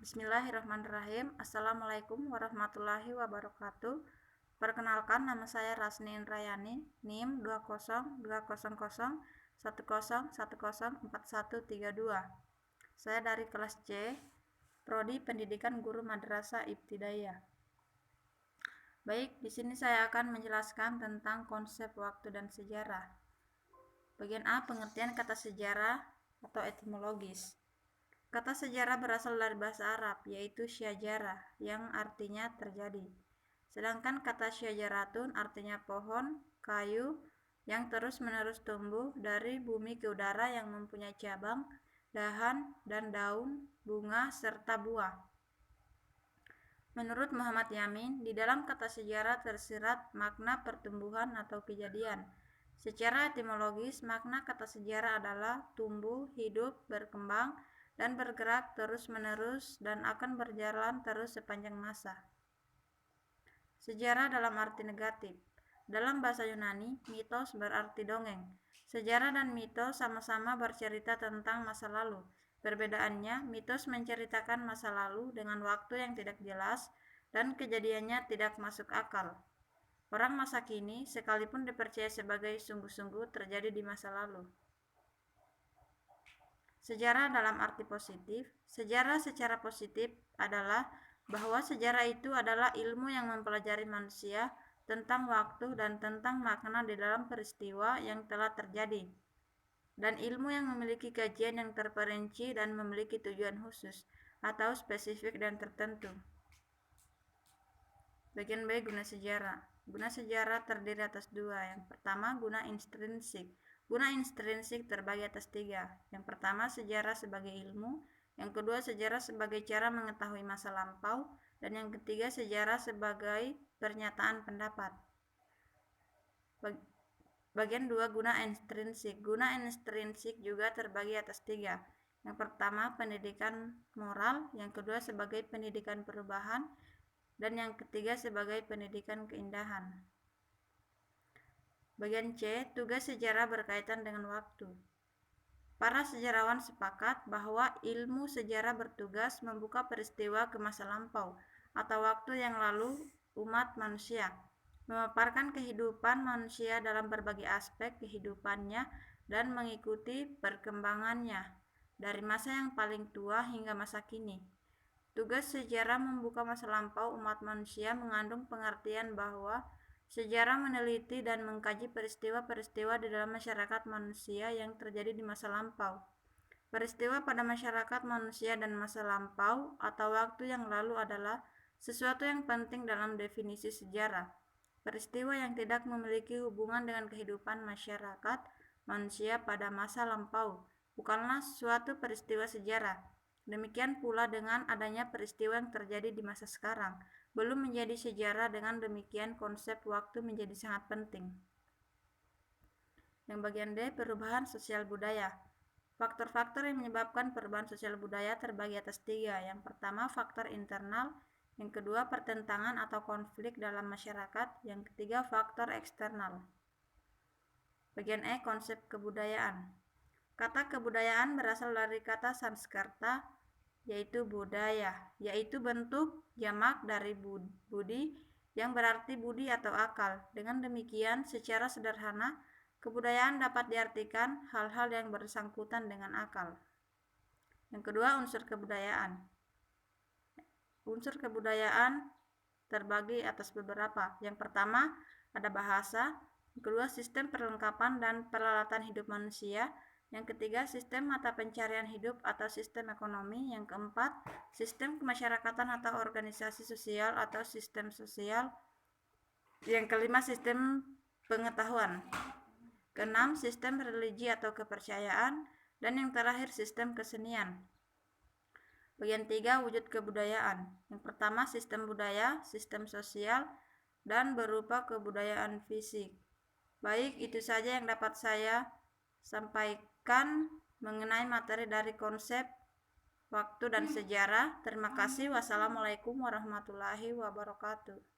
Bismillahirrahmanirrahim. Assalamualaikum warahmatullahi wabarakatuh. Perkenalkan, nama saya Rasni Indrayani, NIM 2020010104132. Saya dari kelas C, Prodi Pendidikan Guru Madrasah Ibtidaiyah. Baik, di sini saya akan menjelaskan tentang konsep waktu dan sejarah. Bagian A, pengertian kata sejarah atau etimologis. Kata sejarah berasal dari bahasa Arab, yaitu syajarah, yang artinya terjadi. Sedangkan kata syajaratun artinya pohon, kayu, yang terus-menerus tumbuh dari bumi ke udara yang mempunyai cabang, dahan, dan daun, bunga, serta buah. Menurut Muhammad Yamin, di dalam kata sejarah tersirat makna pertumbuhan atau kejadian. Secara etimologis, makna kata sejarah adalah tumbuh, hidup, berkembang, dan bergerak terus-menerus dan akan berjalan terus sepanjang masa. Sejarah dalam arti negatif. Dalam bahasa Yunani, mitos berarti dongeng. Sejarah dan mitos sama-sama bercerita tentang masa lalu. Perbedaannya, mitos menceritakan masa lalu dengan waktu yang tidak jelas dan kejadiannya tidak masuk akal. Orang masa kini sekalipun dipercaya sebagai sungguh-sungguh terjadi di masa lalu. Sejarah dalam arti positif. Sejarah secara positif adalah bahwa sejarah itu adalah ilmu yang mempelajari manusia tentang waktu dan tentang makna di dalam peristiwa yang telah terjadi, dan ilmu yang memiliki kajian yang terperinci dan memiliki tujuan khusus atau spesifik dan tertentu. Bagian B, guna sejarah. Guna sejarah terdiri atas dua. Yang pertama, guna intrinsik. Guna intrinsik terbagi atas tiga. Yang pertama, sejarah sebagai ilmu. Yang kedua, sejarah sebagai cara mengetahui masa lampau. Dan yang ketiga, sejarah sebagai pernyataan pendapat. Bagian 2, guna intrinsik. Guna intrinsik juga terbagi atas tiga. Yang pertama, pendidikan moral. Yang kedua, sebagai pendidikan perubahan. Dan yang ketiga, sebagai pendidikan keindahan. Bagian C, tugas sejarah berkaitan dengan waktu. Para sejarawan sepakat bahwa ilmu sejarah bertugas membuka peristiwa ke masa lampau atau waktu yang lalu umat manusia, memaparkan kehidupan manusia dalam berbagai aspek kehidupannya dan mengikuti perkembangannya dari masa yang paling tua hingga masa kini. Tugas sejarah membuka masa lampau umat manusia mengandung pengertian bahwa sejarah meneliti dan mengkaji peristiwa-peristiwa di dalam masyarakat manusia yang terjadi di masa lampau. Peristiwa pada masyarakat manusia dan masa lampau atau waktu yang lalu adalah sesuatu yang penting dalam definisi sejarah. Peristiwa yang tidak memiliki hubungan dengan kehidupan masyarakat manusia pada masa lampau bukanlah suatu peristiwa sejarah. Demikian pula dengan adanya peristiwa yang terjadi di masa sekarang belum menjadi sejarah. Dengan demikian konsep waktu menjadi sangat penting. Yang bagian D, perubahan sosial budaya. Faktor-faktor yang menyebabkan perubahan sosial budaya terbagi atas tiga. Yang pertama, faktor internal. Yang kedua, pertentangan atau konflik dalam masyarakat. Yang ketiga, faktor eksternal. Bagian E, konsep kebudayaan. Kata kebudayaan berasal dari kata Sanskerta, yaitu budaya, yaitu bentuk jamak dari budi yang berarti budi atau akal. Dengan demikian, secara sederhana, kebudayaan dapat diartikan hal-hal yang bersangkutan dengan akal. Yang kedua, unsur kebudayaan. Unsur kebudayaan terbagi atas beberapa. Yang pertama, ada bahasa. Yang kedua, sistem perlengkapan dan peralatan hidup manusia. Yang ketiga, sistem mata pencarian hidup atau sistem ekonomi. Yang keempat, sistem kemasyarakatan atau organisasi sosial atau sistem sosial. Yang kelima, sistem pengetahuan. Keenam, sistem religi atau kepercayaan. Dan yang terakhir, sistem kesenian. Bagian 3, wujud kebudayaan. Yang pertama, sistem budaya, sistem sosial, dan berupa kebudayaan fisik. Baik, itu saja yang dapat saya sampaikan mengenai materi dari konsep waktu dan sejarah. Terima kasih. Wassalamualaikum warahmatullahi wabarakatuh.